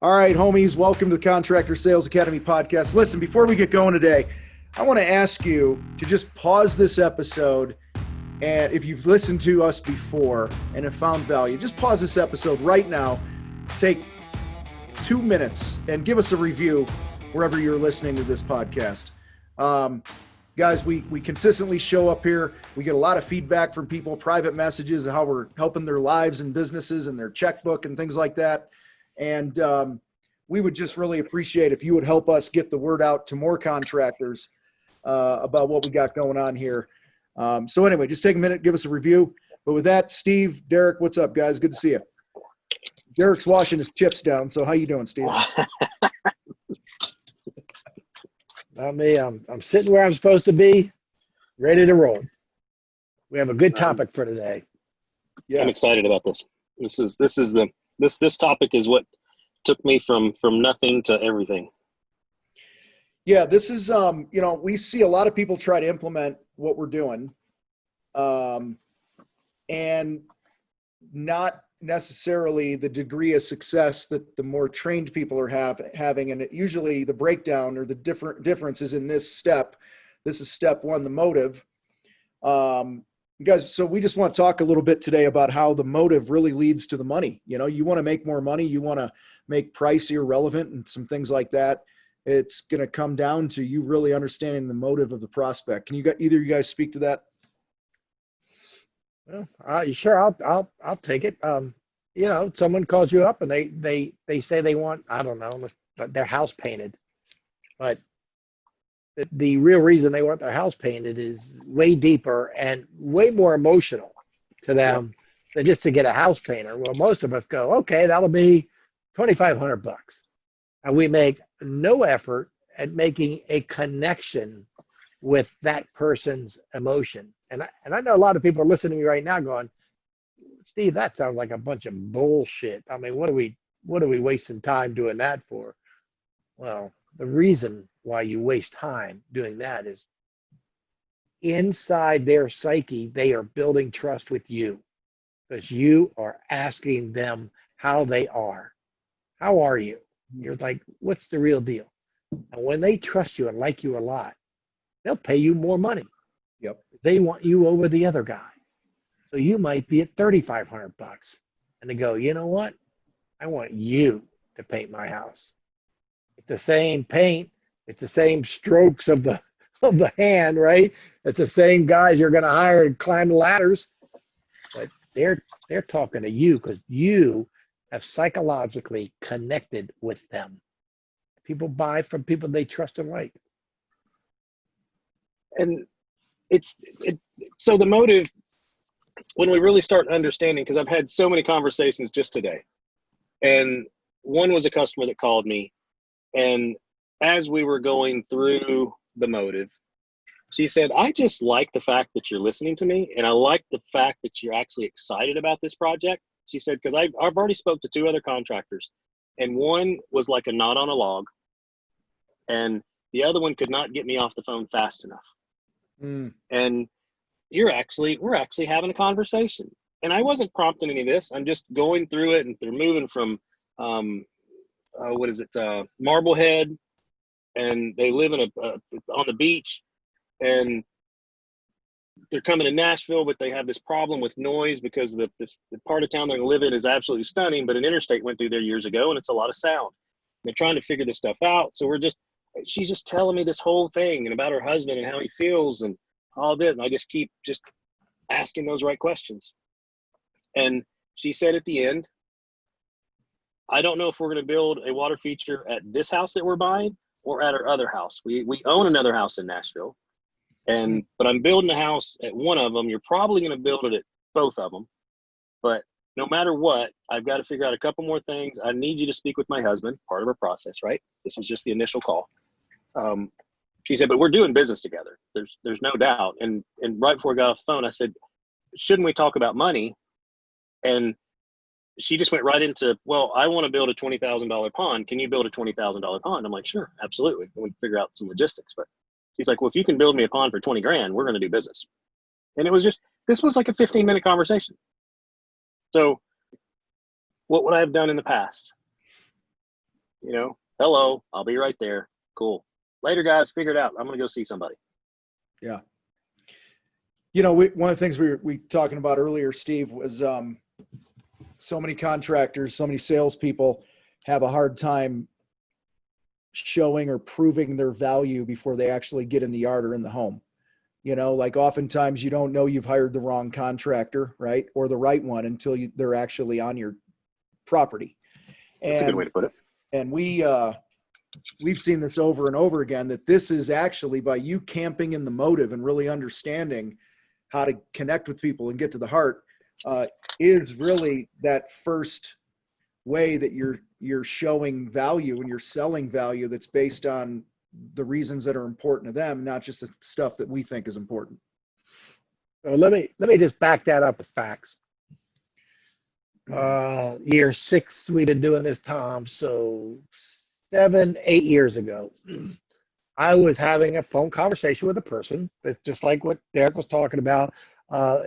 All right, homies, welcome to the Contractor Sales Academy podcast. Listen, before we get going today, I want to ask you to just pause this episode. And if you've listened to us before and have found value, just pause this episode right now. Take 2 minutes and give us a review wherever you're listening to this podcast. Guys, we consistently show up here. We get a lot of feedback from people, private messages of how we're helping their lives and businesses and their checkbook and things like that. And we would just really appreciate if you would help us get the word out to more contractors about what we got going on here. So anyway, just take a minute, give us a review. But with that, Steve, Derek, what's up, guys? Good to see you. Derek's washing his chips down. So how you doing, Steve? Not me. I'm sitting where I'm supposed to be, ready to roll. We have a good topic for today. Yes. I'm excited about this. This topic is what took me from nothing to everything. Yeah, this is we see a lot of people try to implement what we're doing, and not necessarily the degree of success that the more trained people are having. And usually the breakdown or the differences in this step. This is step one, the motive. Guys, so we just want to talk a little bit today about how the motive really leads to the money. You know, you want to make more money, you want to make price irrelevant and some things like that. It's going to come down to you really understanding the motive of the prospect. Can either of you guys speak to that? Well, sure. I'll take it. Someone calls you up and they say they want, I don't know, their house painted, but the real reason they want their house painted is way deeper and way more emotional to them than just to get a house painter. Well, most of us go, okay, that'll be $2,500, and we make no effort at making a connection with that person's emotion. And I know a lot of people are listening to me right now going, Steve, that sounds like a bunch of bullshit. I mean, what are we wasting time doing that for? Well, the reason why you waste time doing that is inside their psyche, they are building trust with you because you are asking them how they are. How are you? You're like, what's the real deal? And when they trust you and like you a lot, they'll pay you more money. Yep. They want you over the other guy. So you might be at $3,500 and they go, you know what? I want you to paint my house. It's the same paint. It's the same strokes of the hand, right? It's the same guys you're going to hire to climb the ladders. But they're talking to you because you have psychologically connected with them. People buy from people they trust and like. And so the motive, when we really start understanding, because I've had so many conversations just today, and one was a customer that called me, and as we were going through the motive, she said, I just like the fact that you're listening to me, and I like the fact that you're actually excited about this project. She said, because I've already spoke to 2 other contractors, and one was like a knot on a log, and the other one could not get me off the phone fast enough. And we're actually having a conversation. And I wasn't prompting any of this. I'm just going through it, and they're moving from, Marblehead, and they live in on the beach, and they're coming to Nashville, but they have this problem with noise because the part of town they're going to live in is absolutely stunning, but an interstate went through there years ago, and it's a lot of sound. They're trying to figure this stuff out. So she's just telling me this whole thing and about her husband and how he feels and all this. And I just keep just asking those right questions. And she said at the end, I don't know if we're going to build a water feature at this house that we're buying or at our other house. We own another house in Nashville, but I'm building a house at one of them. You're probably going to build it at both of them. But no matter what, I've got to figure out a couple more things. I need you to speak with my husband, part of our process, right? This was just the initial call. She said, but we're doing business together. There's no doubt. And right before I got off the phone, I said, shouldn't we talk about money? And she just went right into, well, I want to build a $20,000 pond. Can you build a $20,000 pond? I'm like, sure, absolutely. And we figure out some logistics. But she's like, well, if you can build me a pond for 20 grand, we're going to do business. And it was this was like a 15-minute conversation. So what would I have done in the past? You know, hello, I'll be right there. Cool. Later, guys, figure it out. I'm going to go see somebody. Yeah. One of the things we talking about earlier, Steve, was so many contractors, so many salespeople have a hard time showing or proving their value before they actually get in the yard or in the home. Like oftentimes you don't know you've hired the wrong contractor, right? Or the right one until they're actually on your property. That's a good way to put it. And we've seen this over and over again, that this is actually by you camping in the motive and really understanding how to connect with people and get to the heart, is really that first way that you're showing value and you're selling value that's based on the reasons that are important to them, not just the stuff that we think is important. So let me just back that up with facts. Year 6 we've been doing this, Tom. So 7, 8 years ago, I was having a phone conversation with a person that's just like what Derek was talking about.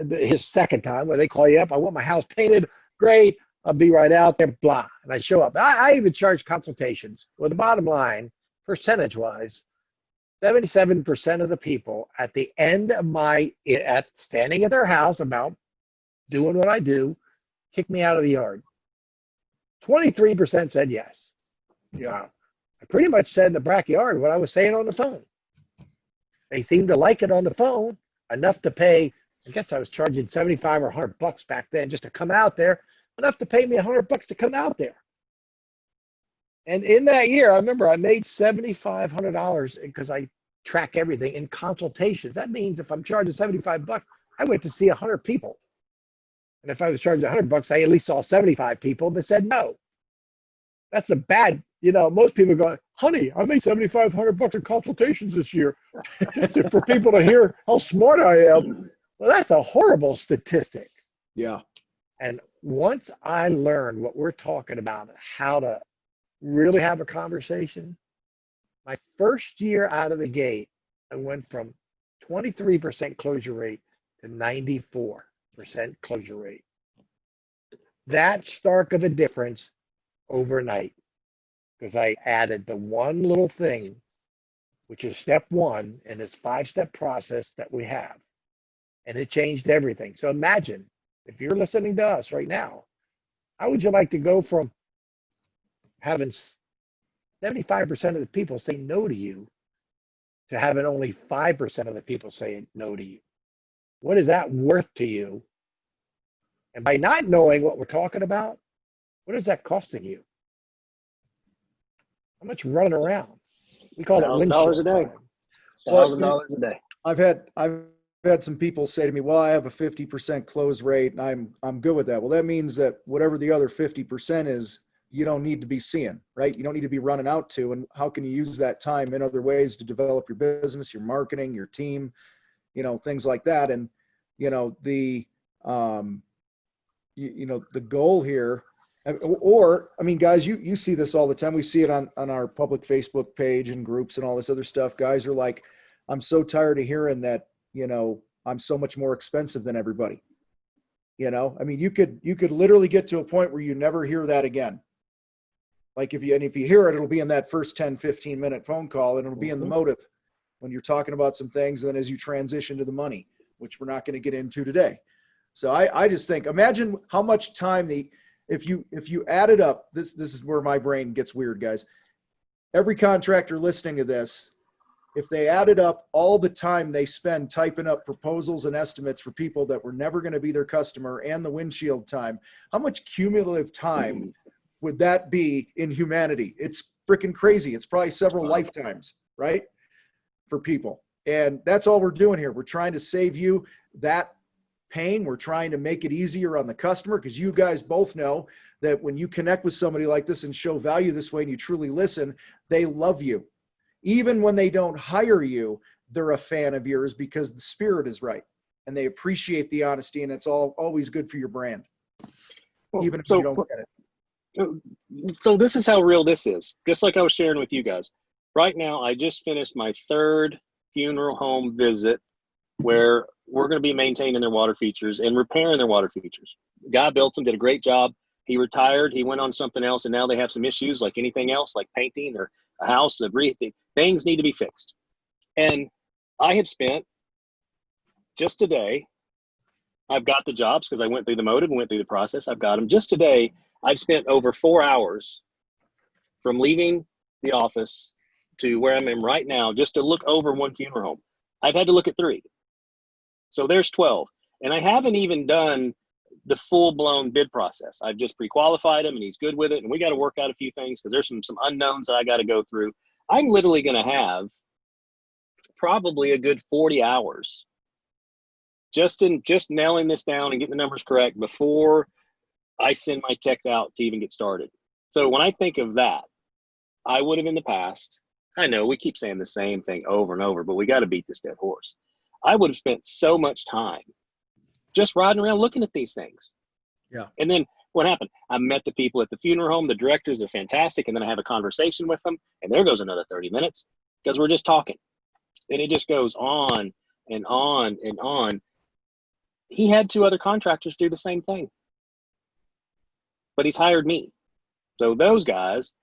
His second time where they call you up, I want my house painted. Great, I'll be right out there. Blah, and I show up. I even charge consultations. Well, the bottom line, percentage-wise, 77% of the people at the end of standing at their house about doing what I do, kick me out of the yard. 23% said yes. Yeah, I pretty much said in the backyard what I was saying on the phone. They seemed to like it on the phone enough to pay. I guess I was charging $75 or $100 back then just to come out there, enough to pay me $100 to come out there. And in that year, I remember I made $7,500 because I track everything in consultations. That means if I'm charging $75, I went to see 100 people. And if I was charging $100, I at least saw 75 people that said no. That's a bad, most people go, honey, I made $7,500 in consultations this year just for people to hear how smart I am. Well, that's a horrible statistic. Yeah. And once I learned what we're talking about, how to really have a conversation, my first year out of the gate, I went from 23% closure rate to 94% closure rate. That stark of a difference overnight, because I added the one little thing, which is step 1 in this 5-step process that we have. And it changed everything. So imagine if you're listening to us right now, how would you like to go from having 75% of the people say no to you to having only 5% of the people say no to you? What is that worth to you? And by not knowing what we're talking about, what is that costing you? How much running around? We call it $1,000 a day. $1,000 a day. I've had some people say to me, well, I have a 50% close rate and I'm good with that. Well, that means that whatever the other 50% is, you don't need to be seeing, right? You don't need to be running out to. And how can you use that time in other ways to develop your business, your marketing, your team, things like that. And, the goal here, guys, you see this all the time. We see it on our public Facebook page and groups and all this other stuff. Guys are like, I'm so tired of hearing that, I'm so much more expensive than everybody. You could literally get to a point where you never hear that again. Like if you hear it, it'll be in that first 10, 15 minute phone call, and it'll be in the motive when you're talking about some things. And then as you transition to the money, which we're not going to get into today. So I just think, imagine how much time if you add it up, this is where my brain gets weird, guys. Every contractor listening to this, if they added up all the time they spend typing up proposals and estimates for people that were never going to be their customer and the windshield time, how much cumulative time would that be in humanity? It's freaking crazy. It's probably several lifetimes, right? For people. And that's all we're doing here. We're trying to save you that pain. We're trying to make it easier on the customer, because you guys both know that when you connect with somebody like this and show value this way and you truly listen, they love you. Even when they don't hire you, they're a fan of yours because the spirit is right and they appreciate the honesty, and it's always good for your brand, even if you don't get it. So this is how real this is. Just like I was sharing with you guys. Right now, I just finished my 3rd funeral home visit where we're going to be maintaining their water features and repairing their water features. The guy built them, did a great job. He retired. He went on something else, and now they have some issues like anything else, like painting or a house, a wreath. Things need to be fixed. And I have spent just today, I've got the jobs because I went through the motive and went through the process. I've got them. Just today, I've spent over 4 hours from leaving the office to where I am right now just to look over one funeral home. I've had to look at 3. So there's 12. And I haven't even done the full-blown bid process. I've just pre-qualified him, and he's good with it. And we got to work out a few things because there's some unknowns that I got to go through. I'm literally going to have probably a good 40 hours just nailing this down and getting the numbers correct before I send my tech out to even get started. So when I think of that, I would have in the past, I know we keep saying the same thing over and over, but we got to beat this dead horse. I would have spent so much time just riding around looking at these things. Yeah. And then what happened? I met the people at the funeral home. The directors are fantastic. And then I have a conversation with them, and there goes another 30 minutes because we're just talking. And it just goes on and on and on. He had 2 other contractors do the same thing, but he's hired me. So those guys,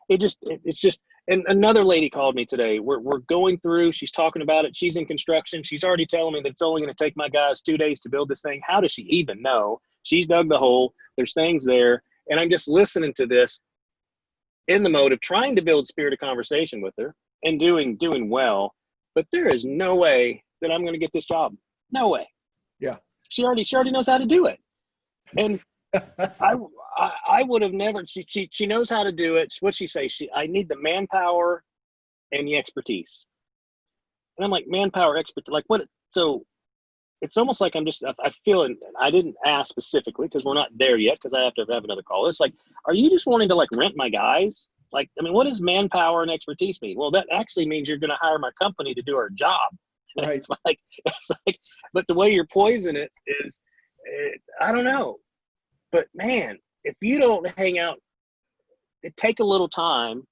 it's just, and another lady called me today. We're going through, she's talking about it. She's in construction. She's already telling me that it's only going to take my guys 2 days to build this thing. How does she even know? She's dug the hole. There's things there. And I'm just listening to this in the mode of trying to build spirit of conversation with her and doing well. But there is no way that I'm going to get this job. No way. Yeah. She already knows how to do it. And I would have never, she knows how to do it. What'd she say? I need the manpower and the expertise. And I'm like, manpower, expertise, like what? So it's almost like I feel, and I didn't ask specifically because we're not there yet because I have to have another call. It's like, are you just wanting to like rent my guys? Like, I mean, what does manpower and expertise mean? Well, that actually means you're going to hire my company to do our job. Right. It's like, but the way you're poisoning it is, I don't know. But man, if you don't hang out, it take a little time.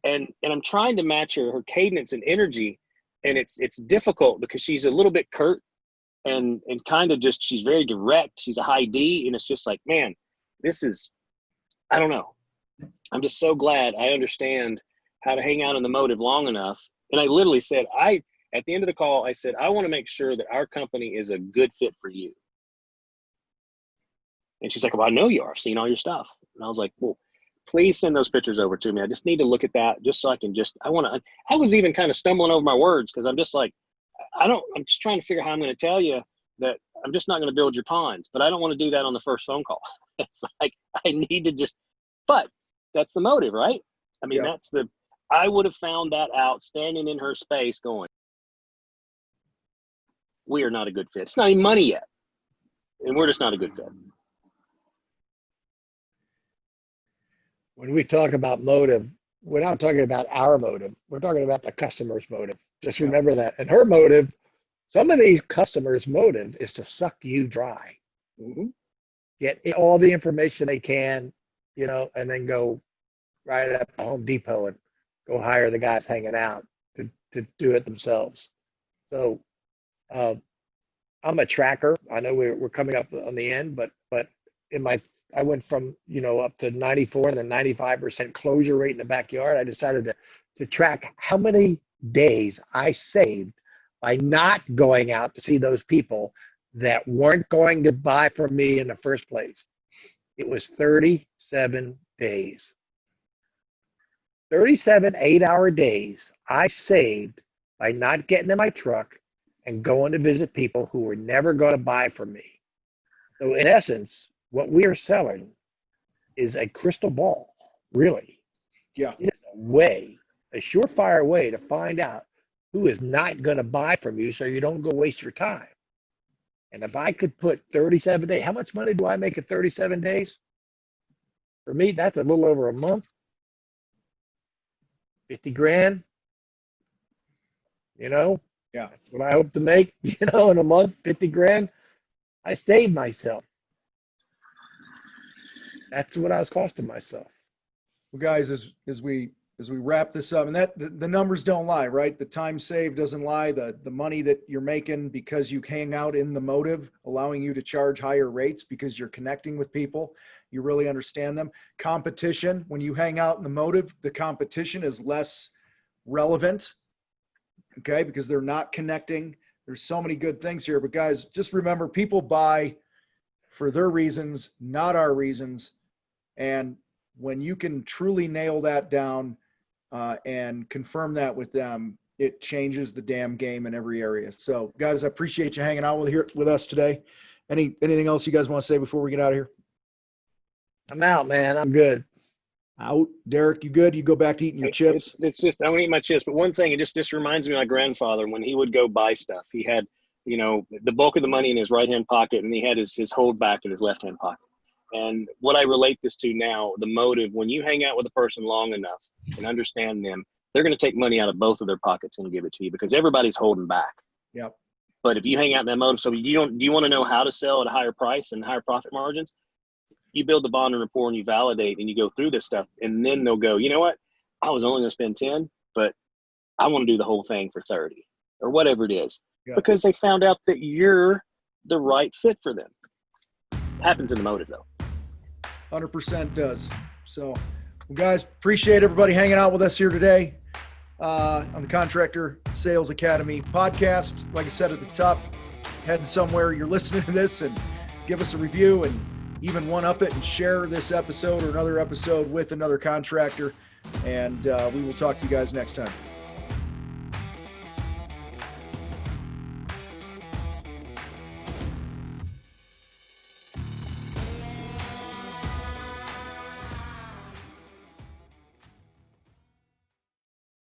And I'm trying to match her cadence and energy, and it's difficult because she's a little bit curt and kind of just, she's very direct. She's a high D, and it's just like, man, this is, I don't know. I'm just so glad I understand how to hang out in the motive long enough. And I literally said, at the end of the call, I said, I want to make sure that our company is a good fit for you. And she's like, well, I know you are. I've seen all your stuff. And I was like, well, please send those pictures over to me. I just need to look at that just so I can I was even kind of stumbling over my words because I'm just like, I'm just trying to figure out how I'm going to tell you that I'm just not going to build your ponds, but I don't want to do that on the first phone call. It's like, I need to but that's the motive, right? I mean, Yeah. I would have found that out standing in her space going, we are not a good fit. It's not even money yet. And we're just not a good fit. When we talk about motive, we're not talking about our motive. We're talking about the customer's motive. Just remember that. And her motive, some of these customers' motive is to suck you dry. Mm-hmm. Get all the information they can, and then go right up to Home Depot and go hire the guys hanging out to do it themselves. So I'm a tracker. I know we're coming up on the end, but I went from up to 94 and then 95% closure rate in the backyard. I decided to track how many days I saved by not going out to see those people that weren't going to buy from me in the first place. It was 37 days. 37 8-hour days I saved by not getting in my truck and going to visit people who were never going to buy from me. So in essence, what we are selling is a crystal ball, really. Yeah. It's a surefire way to find out who is not going to buy from you so you don't go waste your time. And if I could put 37 days, how much money do I make in 37 days? For me, that's a little over a month. 50 grand. Yeah. That's what I hope to make, in a month, 50 grand. I saved myself. That's what I was costing myself. Well, guys, as we as we wrap this up, and that the numbers don't lie, right? The time saved doesn't lie. The money that you're making because you hang out in the motive, allowing you to charge higher rates because you're connecting with people. You really understand them. Competition, when you hang out in the motive, the competition is less relevant, okay? Because they're not connecting. There's so many good things here, but guys, just remember, people buy for their reasons, not our reasons. And when you can truly nail that down and confirm that with them, it changes the damn game in every area. So guys, I appreciate you hanging out with us today. Anything else you guys want to say before we get out of here? I'm out, man. I'm good. Out. Derek, you good? You go back to eating your chips? It's just, I want to eat my chips. But one thing, it just reminds me of my grandfather when he would go buy stuff. He had, the bulk of the money in his right-hand pocket, and he had his holdback in his left-hand pocket. And what I relate this to now, the motive, when you hang out with a person long enough and understand them, they're going to take money out of both of their pockets and give it to you because everybody's holding back. Yep. But if you hang out in that motive, so do you want to know how to sell at a higher price and higher profit margins? You build the bond and rapport and you validate and you go through this stuff, and then they'll go, you know what? I was only going to spend 10, but I want to do the whole thing for 30 or whatever it is, because they found out that you're the right fit for them. It happens in the motive though. 100% does. So, well, guys, appreciate everybody hanging out with us here today on the Contractor Sales Academy podcast. Like I said at the top, heading somewhere, you're listening to this, and give us a review and even one-up it and share this episode or another episode with another contractor. And we will talk to you guys next time.